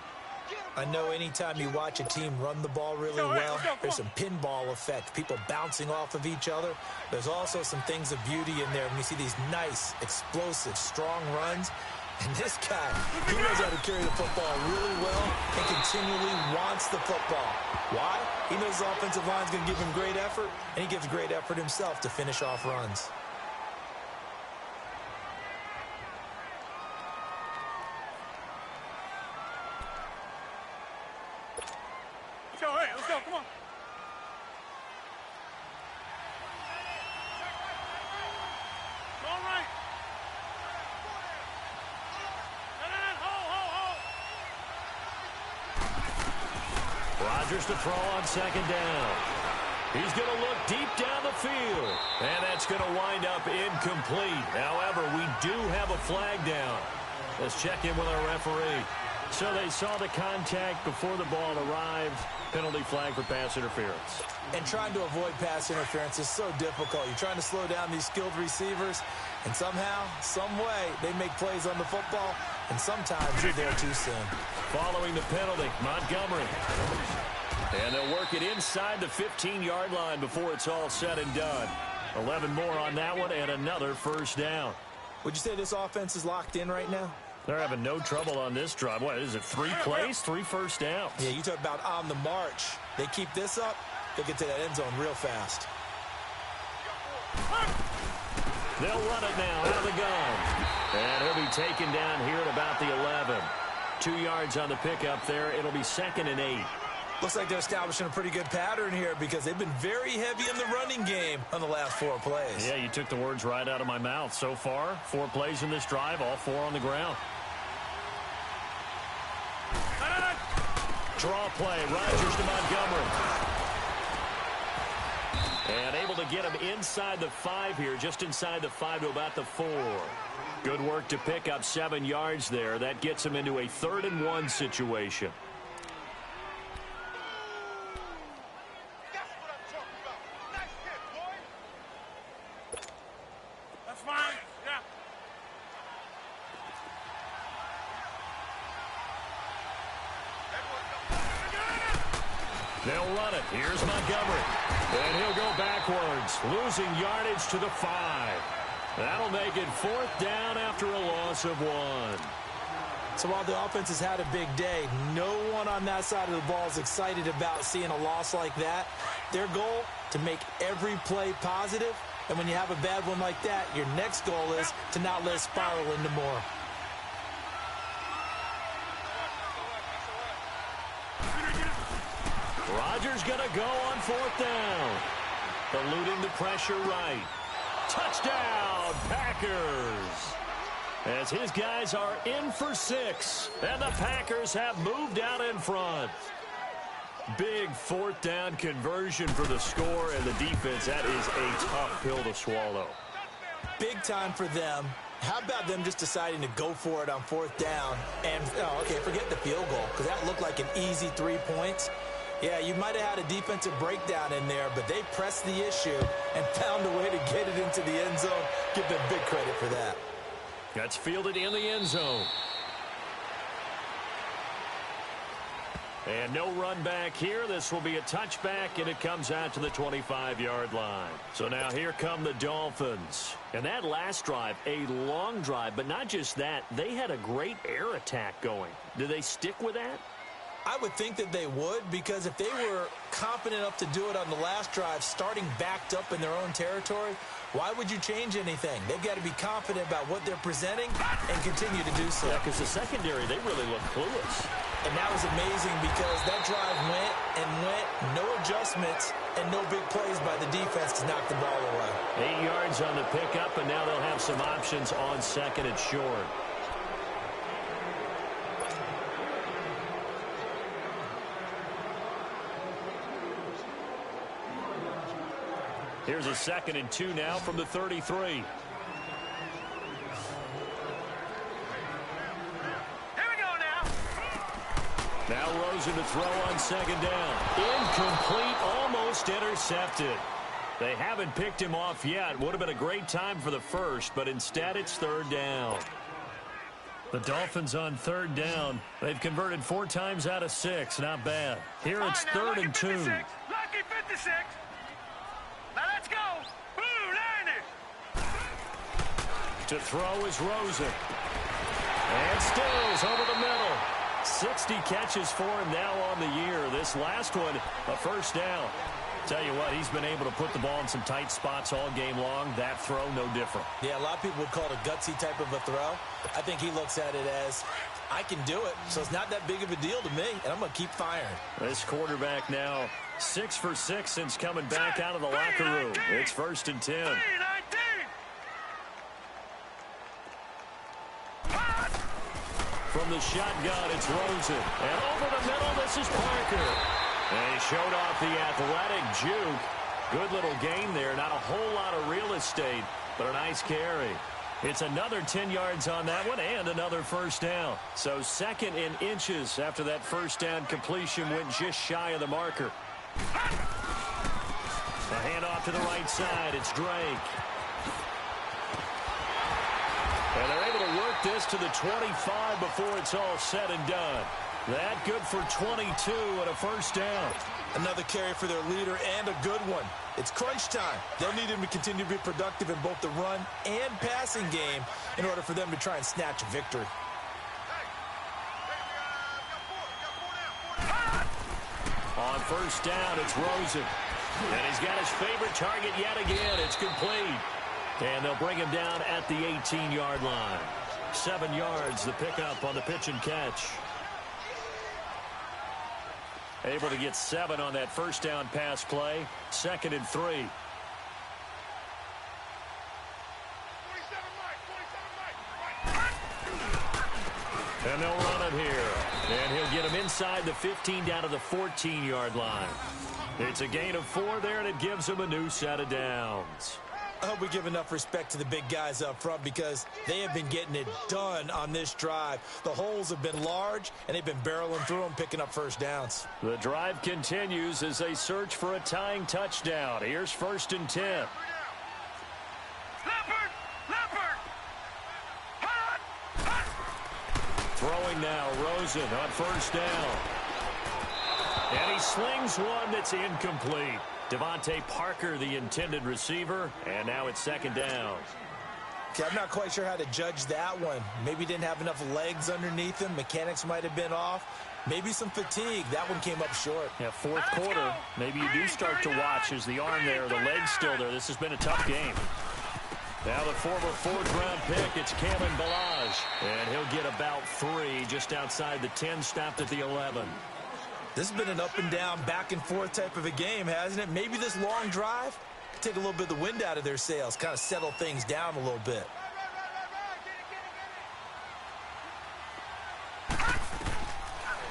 I know anytime you watch a team run the ball really well, there's some pinball effect, people bouncing off of each other. There's also some things of beauty in there when you see these nice, explosive, strong runs. And this guy, he knows how to carry the football really well and continually wants the football. Why? He knows the offensive line's going to give him great effort, and he gives great effort himself to finish off runs. Let's go, come on. All right. Rodgers to throw on 2nd down. He's going to look deep down the field. And that's going to wind up incomplete. However, we do have a flag down. Let's check in with our referee. So they saw the contact before the ball arrived. Penalty flag for pass interference. And trying to avoid pass interference is so difficult. You're trying to slow down these skilled receivers, and somehow, some way, they make plays on the football, and sometimes you're there too soon. Following the penalty, Montgomery. And they'll work it inside the 15-yard line before it's all said and done. 11 more on that one and another first down. Would you say this offense is locked in right now? They're having no trouble on this drive. What is it, 3 plays, 3 first downs? Yeah, you talk about on the march. They keep this up, they'll get to that end zone real fast. They'll run it now out of the gun. And he'll be taken down here at about the 11. 2 yards on the pickup there. It'll be 2nd and 8. Looks like they're establishing a pretty good pattern here because they've been very heavy in the running game on the last 4 plays. Yeah, you took the words right out of my mouth. So far, 4 plays in this drive, all 4 on the ground. Draw play, Rodgers to Montgomery. And able to get him inside the 5 here, just inside the 5 to about the 4. Good work to pick up 7 yards there. That gets him into a 3rd and 1 situation. They'll run it. Here's Montgomery. And he'll go backwards, losing yardage to the 5. That'll make it 4th down after a loss of 1. So while the offense has had a big day, no one on that side of the ball is excited about seeing a loss like that. Their goal, to make every play positive. And when you have a bad one like that, your next goal is to not let it spiral into more. Rodgers going to go on 4th down. Eluding the pressure right. Touchdown, Packers. As his guys are in for 6. And the Packers have moved out in front. Big 4th down conversion for the score, and the defense, that is a tough pill to swallow. Big time for them. How about them just deciding to go for it on 4th down? And, forget the field goal, because that looked like an easy 3 points. Yeah, you might have had a defensive breakdown in there, but they pressed the issue and found a way to get it into the end zone. Give them big credit for that. That's fielded in the end zone. And no run back here. This will be a touchback, and it comes out to the 25-yard line. So now here come the Dolphins. And that last drive, a long drive, but not just that. They had a great air attack going. Do they stick with that? I would think that they would, because if they were confident enough to do it on the last drive, starting backed up in their own territory, why would you change anything? They've got to be confident about what they're presenting and continue to do so. Yeah, because the secondary, they really look clueless. And that was amazing because that drive went and went, no adjustments, and no big plays by the defense to knock the ball away. 8 yards on the pickup, and now they'll have some options on 2nd and short. Here's a 2nd and 2 now from the 33. Here we go now. Now Rosen to throw on 2nd down. Incomplete, almost intercepted. They haven't picked him off yet. Would have been a great time for the first, but instead it's 3rd down. The Dolphins on 3rd down. They've converted 4 times out of 6. Not bad. Here it's 3rd and 2. Lucky 56. Now let's go. Boo, 90. To throw is Rosen. And Stills over the middle. 60 catches for him now on the year. This last one, a 1st down. Tell you what, he's been able to put the ball in some tight spots all game long. That throw, no different. Yeah, a lot of people would call it a gutsy type of a throw. I think he looks at it as, I can do it, so it's not that big of a deal to me, and I'm going to keep firing. This quarterback now 6 for 6 since coming back out of the locker room. It's 1st and 10. From the shotgun, it's Rosen. And over the middle, this is Parker. And he showed off the athletic juke. Good little gain there. Not a whole lot of real estate, but a nice carry. It's another 10 yards on that one and another 1st down. So 2nd in inches after that 1st down completion went just shy of the marker. A handoff to the right side. It's Drake. And they're able to work this to the 25 before it's all said and done. That good for 22 and a first down. Another carry for their leader and a good one. It's crunch time. They'll need him to continue to be productive in both the run and passing game in order for them to try and snatch a victory. On first down, it's Rosen. And he's got his favorite target yet again. It's complete. And they'll bring him down at the 18-yard line. 7 yards, the pickup on the pitch and catch. Able to get 7 on that first down pass play. 2nd and 3. And they'll run it here. And he'll get him inside the 15 down to the 14-yard line. It's a gain of 4 there, and it gives him a new set of downs. I hope we give enough respect to the big guys up front because they have been getting it done on this drive. The holes have been large, and they've been barreling through them, picking up first downs. The drive continues as they search for a tying touchdown. Here's 1st and 10. Throwing now, Rosen on first down. And he slings one that's incomplete. Devontae Parker, the intended receiver, and now it's 2nd down. Okay, I'm not quite sure how to judge that one. Maybe he didn't have enough legs underneath him. Mechanics might have been off. Maybe some fatigue. That one came up short. Yeah, 4th quarter. Maybe you do start to watch as the arm there, the leg's still there. This has been a tough game. Now the former 4th-round pick, it's Cameron Balaj. And he'll get about 3 just outside the 10, stopped at the 11. This has been an up-and-down, back-and-forth type of a game, hasn't it? Maybe this long drive take a little bit of the wind out of their sails, kind of settle things down a little bit.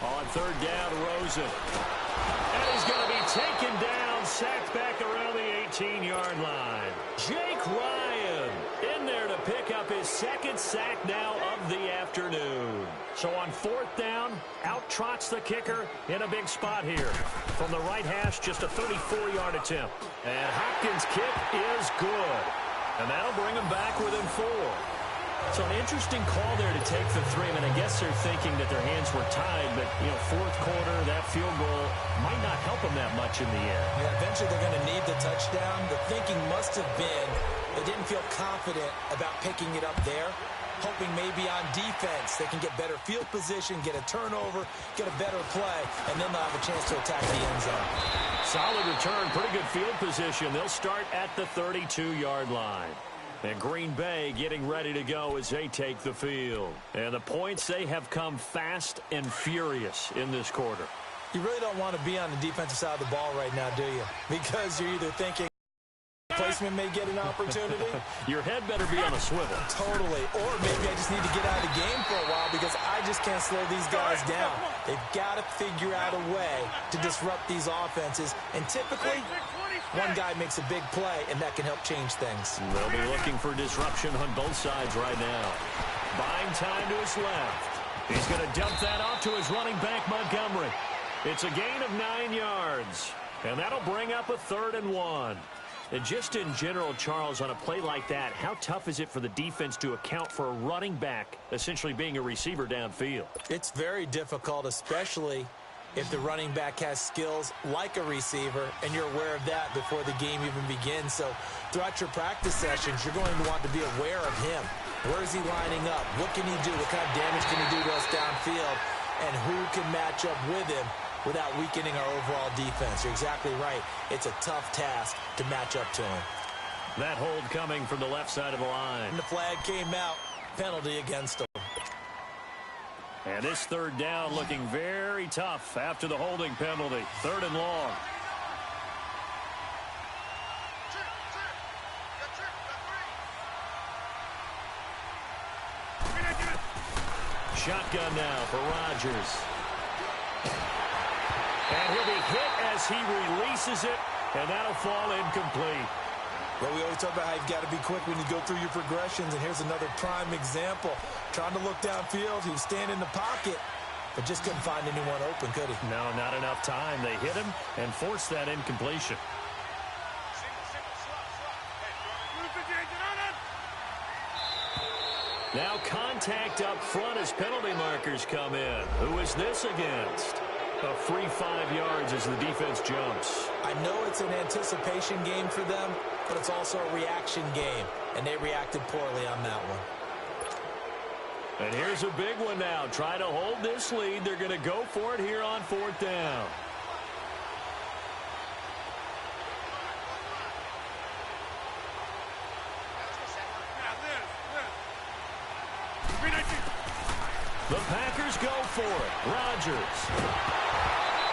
On 3rd down, Rosen. And he's going to be taken down, sacked back around the 18-yard line. Jake Ryan in there to pick up his 2nd sack now of the afternoon. So on 4th down, out trots the kicker in a big spot here. From the right hash, just a 34-yard attempt. And Hopkins' kick is good. And that'll bring him back within 4. So an interesting call there to take the 3. I mean, I guess they're thinking that their hands were tied, but, 4th quarter, that field goal might not help them that much in the end. Yeah, eventually they're going to need the touchdown. The thinking must have been they didn't feel confident about picking it up there, hoping maybe on defense they can get better field position, get a turnover, get a better play, and then they'll have a chance to attack the end zone. Solid return, pretty good field position. They'll start at the 32-yard line. And Green Bay getting ready to go as they take the field. And the points, they have come fast and furious in this quarter. You really don't want to be on the defensive side of the ball right now, do you? Because you're either thinking replacement may get an opportunity. Your head better be on a swivel. Totally. Or maybe I just need to get out of the game for a while because I just can't slow these guys down. They've got to figure out a way to disrupt these offenses. And typically, one guy makes a big play, and that can help change things. They'll be looking for disruption on both sides right now. Buying time to his left. He's going to dump that off to his running back, Montgomery. It's a gain of 9 yards. And that'll bring up a 3rd and 1. And just in general, Charles, on a play like that, how tough is it for the defense to account for a running back essentially being a receiver downfield? It's very difficult, especially if the running back has skills like a receiver, and you're aware of that before the game even begins. So throughout your practice sessions, you're going to want to be aware of him. Where is he lining up? What can he do? What kind of damage can he do to us downfield? And who can match up with him without weakening our overall defense? You're exactly right. It's a tough task to match up to him. That hold coming from the left side of the line. And the flag came out. Penalty against him. And this 3rd down looking very tough after the holding penalty. 3rd and long. Shotgun now for Rodgers. And he'll be hit as he releases it, and that'll fall incomplete. Well, we always talk about how you've got to be quick when you go through your progressions, and here's another prime example. Trying to look downfield, he was standing in the pocket, but just couldn't find anyone open, could he? No, not enough time. They hit him and forced that incompletion. Now contact up front as penalty markers come in. Who is this against? A free 5 yards as the defense jumps. I know it's an anticipation game for them, but it's also a reaction game, and they reacted poorly on that one. And here's a big one now. Try to hold this lead. They're going to go for it here on 4th down. The Packers go for it. Rodgers.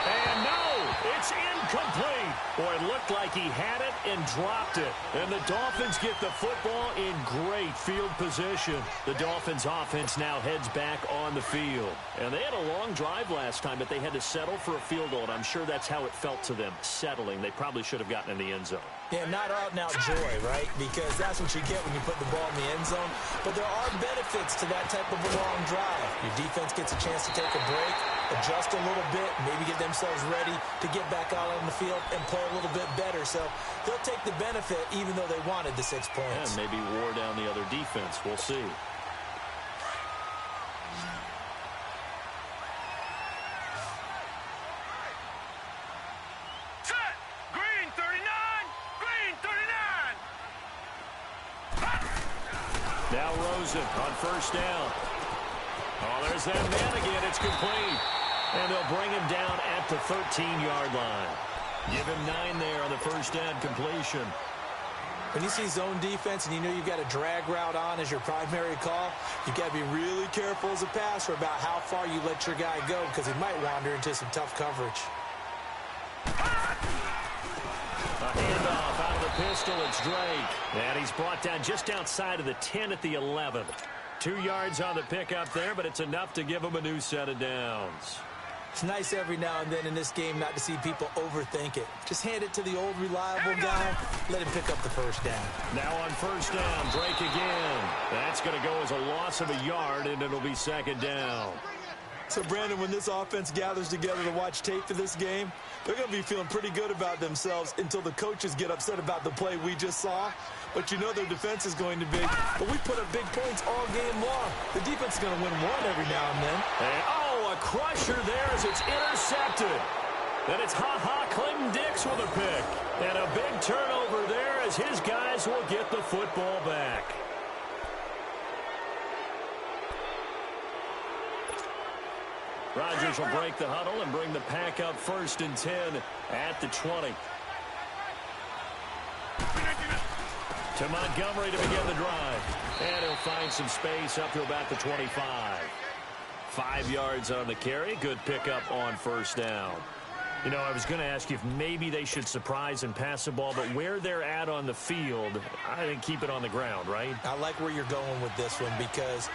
And no, it's incomplete. Boy, it looked like he had it and dropped it. And the Dolphins get the football in great field position. The Dolphins offense now heads back on the field. And they had a long drive last time, but they had to settle for a field goal. And I'm sure that's how it felt to them, settling. They probably should have gotten in the end zone. Yeah, not out-and-out joy, right? Because that's what you get when you put the ball in the end zone. But there are benefits to that type of a long drive. Your defense gets a chance to take a break, adjust a little bit, maybe get themselves ready to get back out on the field and play a little bit better. So they'll take the benefit even though they wanted the 6 points. And maybe wore down the other defense. We'll see. Set. Green 39. Green 39. Now Rosen on 1st down. Oh, there's that man again. It's complete. And they'll bring him down at the 13-yard line. Give him 9 there on the 1st down completion. When you see zone defense and you know you've got a drag route on as your primary call, you've got to be really careful as a passer about how far you let your guy go because he might wander into some tough coverage. A handoff out of the pistol. It's Drake. And he's brought down just outside of the 10 at the 11. 2 yards on the pickup there, but it's enough to give him a new set of downs. It's nice every now and then in this game not to see people overthink it. Just hand it to the old reliable guy. Let him pick up the 1st down. Now on 1st down, Drake again. That's going to go as a loss of a yard, and it'll be 2nd down. So, Brandon, when this offense gathers together to watch tape for this game, they're going to be feeling pretty good about themselves until the coaches get upset about the play we just saw. But you know their defense is going to be. But we put up big points all game long. The defense is going to win one every now and then. And, oh, a crusher there as it's intercepted. Then it's Ha-Ha Clinton-Dix with a pick. And a big turnover there as his guys will get the football back. Rodgers will break the huddle and bring the pack up 1st and 10 at the 20. To Montgomery to begin the drive. And he'll find some space up to about the 25. 5 yards on the carry. Good pickup on 1st down. You know, I was going to ask you if maybe they should surprise and pass the ball, but where they're at on the field, I think keep it on the ground, right? I like where you're going with this one because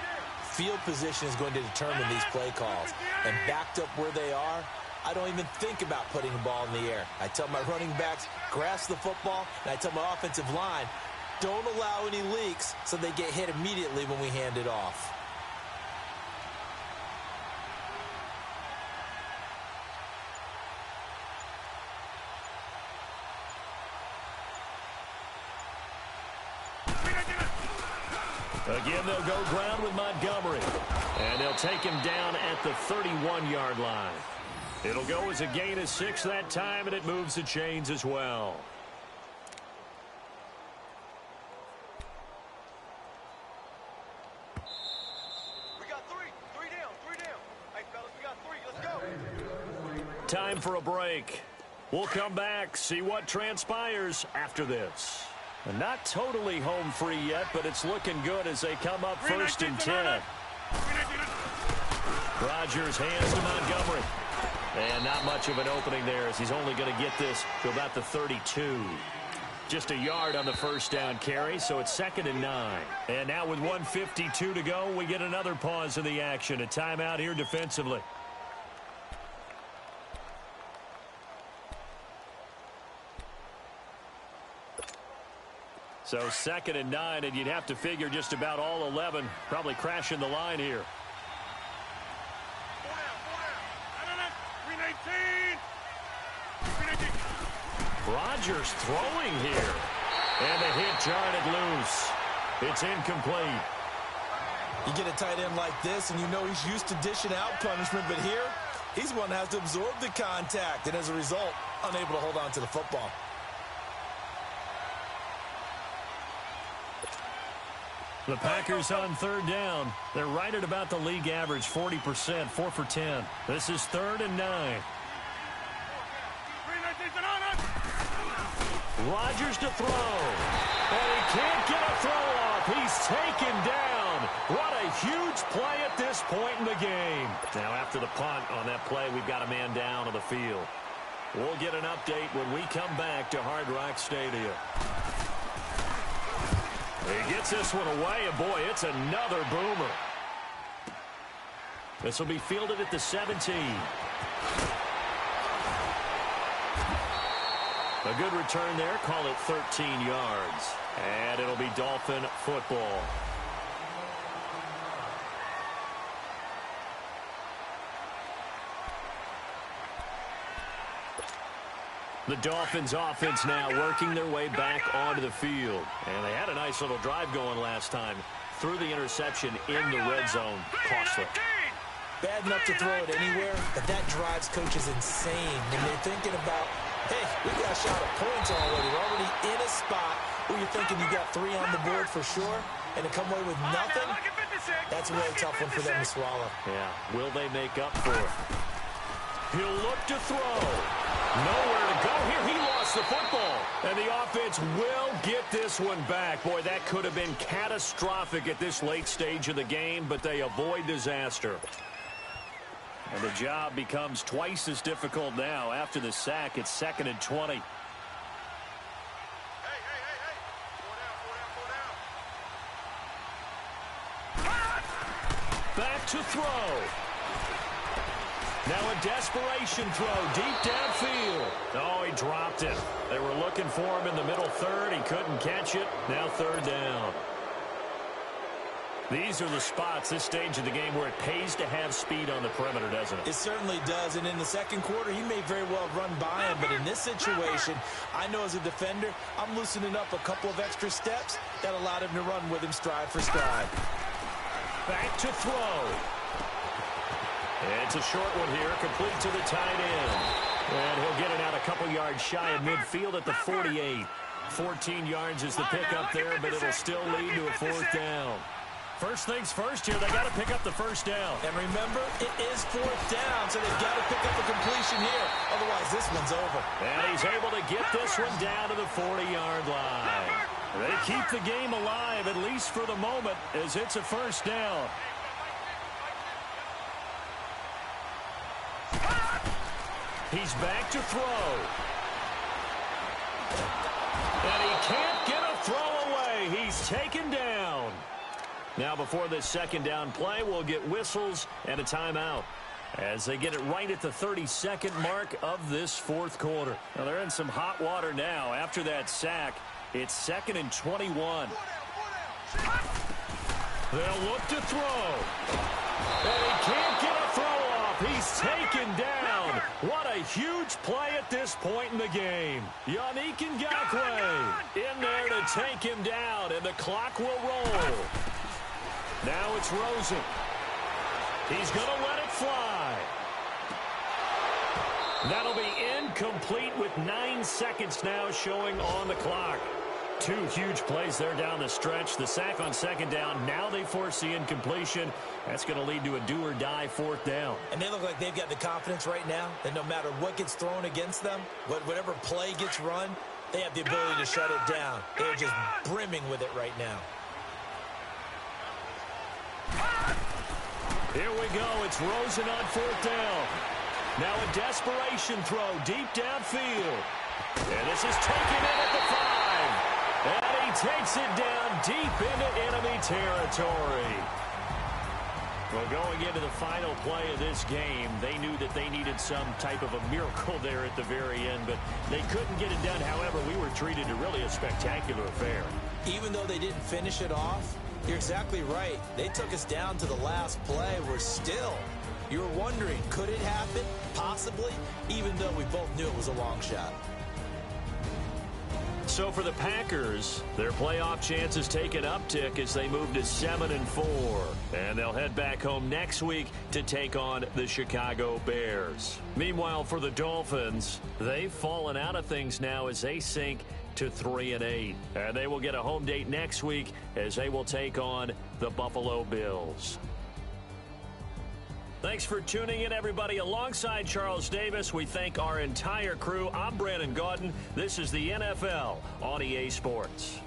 field position is going to determine these play calls. And backed up where they are, I don't even think about putting the ball in the air. I tell my running backs, grasp the football, and I tell my offensive line, don't allow any leaks so they get hit immediately when we hand it off. Again, they'll go ground with Montgomery. And they'll take him down at the 31-yard line. It'll go as a gain of 6 that time, and it moves the chains as well. We got 3. 3 down. 3 down. Hey, fellas, we got 3. Let's go. Time for a break. We'll come back, see what transpires after this. And not totally home free yet, but it's looking good as they come up 1st and 10. Rodgers hands to Montgomery. And not much of an opening there as he's only going to get this to about the 32. Just a yard on the 1st down carry, so it's 2nd and 9. And now with 1:52 to go, we get another pause in the action. A timeout here defensively. So 2nd and 9, and you'd have to figure just about all 11 probably crashing the line here. 319. Rodgers throwing here. And the hit jarred it loose. It's incomplete. You get a tight end like this, and you know he's used to dishing out punishment, but here, he's one that has to absorb the contact, and as a result, unable to hold on to the football. The Packers on third down. They're right at about the league average, 40%, 4 for 10. This is 3rd and 9. Rodgers to throw. And he can't get a throw off. He's taken down. What a huge play at this point in the game. Now after the punt on that play, we've got a man down on the field. We'll get an update when we come back to Hard Rock Stadium. He gets this one away, and boy, it's another boomer. This will be fielded at the 17. A good return there, call it 13 yards. And it'll be Dolphin football. The Dolphins offense now working their way back onto the field. And they had a nice little drive going last time. Threw the interception in the red zone. Costly. Bad enough to throw it anywhere, but that drives coaches insane when they're thinking about, hey, we got a shot at points already. We're already in a spot where you're thinking you got 3 on the board for sure, and to come away with nothing, that's a really tough one for them to swallow. Yeah, will they make up for it? He'll look to throw. Nowhere to go here. He lost the football. And the offense will get this one back. Boy, that could have been catastrophic at this late stage of the game, but they avoid disaster. And the job becomes twice as difficult now. After the sack, it's 2nd and 20. Back to throw. Now a desperation throw deep downfield. Oh, he dropped it. They were looking for him in the middle third. He couldn't catch it. Now 3rd down. These are the spots, this stage of the game, where it pays to have speed on the perimeter, doesn't it? It certainly does, and in the second quarter, he may very well run by him, but in this situation, I know as a defender, I'm loosening up a couple of extra steps that allowed him to run with him stride for stride. Back to throw. It's a short one here, complete to the tight end. And he'll get it out a couple yards shy of midfield at the 48. 14 yards is the pickup there, but it'll still lead to a 4th down. First things first here, they got to pick up the first down. And remember, it is 4th down, so they've got to pick up a completion here. Otherwise, this one's over. And he's able to get this one down to the 40-yard line. They keep the game alive, at least for the moment, as it's a 1st down. He's back to throw. And he can't get a throw away. He's taken down. Now before this 2nd down play, we'll get whistles and a timeout as they get it right at the 32nd mark of this 4th quarter. Now they're in some hot water now. After that sack, it's 2nd and 21. They'll look to throw. And he can't get a throw off. He's taken down. What a huge play at this point in the game. Yannick Ngakoue in there to take him down, and the clock will roll. Now it's Rosen. He's going to let it fly. That'll be incomplete with 9 seconds now showing on the clock. 2 huge plays there down the stretch. The sack on 2nd down. Now they force the incompletion. That's going to lead to a do-or-die 4th down. And they look like they've got the confidence right now that no matter what gets thrown against them, whatever play gets run, they have the ability to shut it down. They're just brimming with it right now. Here we go. It's Rosen on 4th down. Now a desperation throw deep downfield. And this is taken in at the 5. And he takes it down deep into enemy territory. Well, going into the final play of this game, they knew that they needed some type of a miracle there at the very end, but they couldn't get it done. However, we were treated to really a spectacular affair. Even though they didn't finish it off, you're exactly right. They took us down to the last play. We're still, you were wondering, could it happen? Possibly, even though we both knew it was a long shot. So for the Packers, their playoff chances take an uptick as they move to 7-4. And they'll head back home next week to take on the Chicago Bears. Meanwhile, for the Dolphins, they've fallen out of things now as they sink to 3-8. And they will get a home date next week as they will take on the Buffalo Bills. Thanks for tuning in, everybody. Alongside Charles Davis, we thank our entire crew. I'm Brandon Gaudin. This is the NFL on EA Sports.